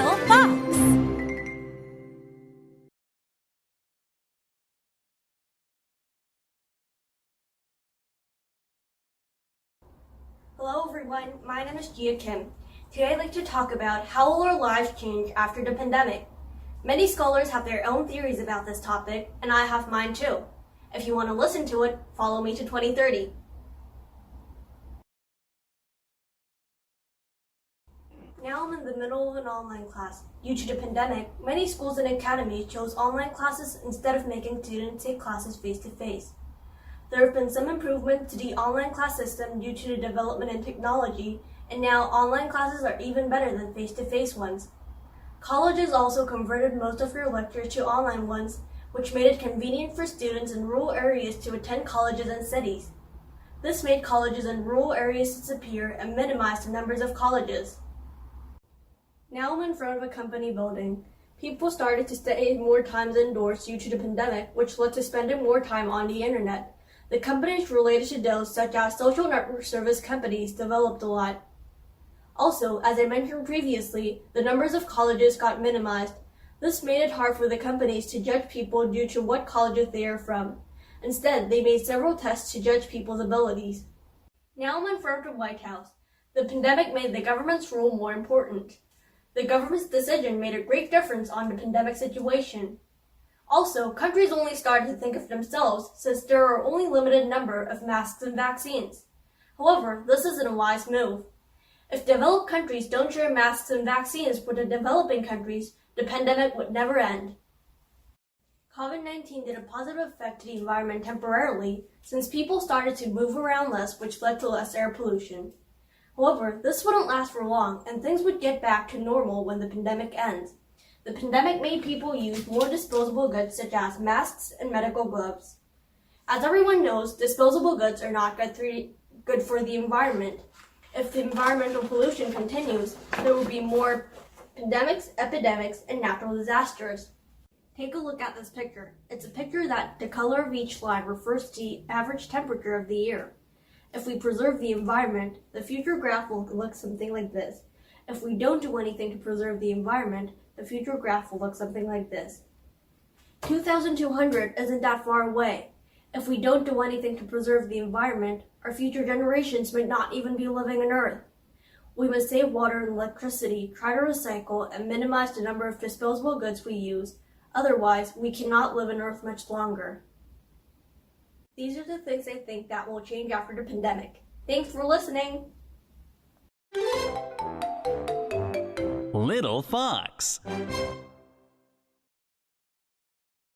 Little Fox. Hello everyone, my name is Gia Kim. Today I'd like to talk about how will our lives change after the pandemic. Many scholars have their own theories about this topic, and I have mine too. If you want to listen to it, follow me to 2030. Now I'm in the middle of an online class. Due to the pandemic, many schools and academies chose online classes instead of making students take classes face-to-face. There have been some improvements to the online class system due to the development in technology, and now online classes are even better than face-to-face ones. Colleges also converted most of their lectures to online ones, which made it convenient for students in rural areas to attend colleges in cities. This made colleges in rural areas disappear and minimized the numbers of colleges. Now I'm in front of a company building. People started to stay more times indoors due to the pandemic, which led to spending more time on the internet. The companies related to those, such as social network service companies, developed a lot. Also, as I mentioned previously, the numbers of colleges got minimized. This made it hard for the companies to judge people due to what colleges they are from. Instead, they made several tests to judge people's abilities. Now I'm in front of the White House. The pandemic made the government's role more important. The government's decision made a great difference on the pandemic situation. Also, countries only started to think of themselves since there are only a limited number of masks and vaccines. However, this isn't a wise move. If developed countries don't share masks and vaccines with the developing countries, the pandemic would never end. COVID-19 did a positive effect to the environment temporarily since people started to move around less, which led to less air pollution. However, this wouldn't last for long, and things would get back to normal when the pandemic ends. The pandemic made people use more disposable goods such as masks and medical gloves. As everyone knows, disposable goods are not good for the environment. If the environmental pollution continues, there will be more pandemics, epidemics, and natural disasters. Take a look at this picture. It's a picture that the color of each line refers to the average temperature of the year. If we preserve the environment, the future graph will look something like this. If we don't do anything to preserve the environment, the future graph will look something like this. 2200 isn't that far away. If we don't do anything to preserve the environment, our future generations might not even be living on Earth. We must save water and electricity, try to recycle, and minimize the number of disposable goods we use. Otherwise, we cannot live on Earth much longer. These are the things I think that will change after the pandemic. Thanks for listening. Little Fox.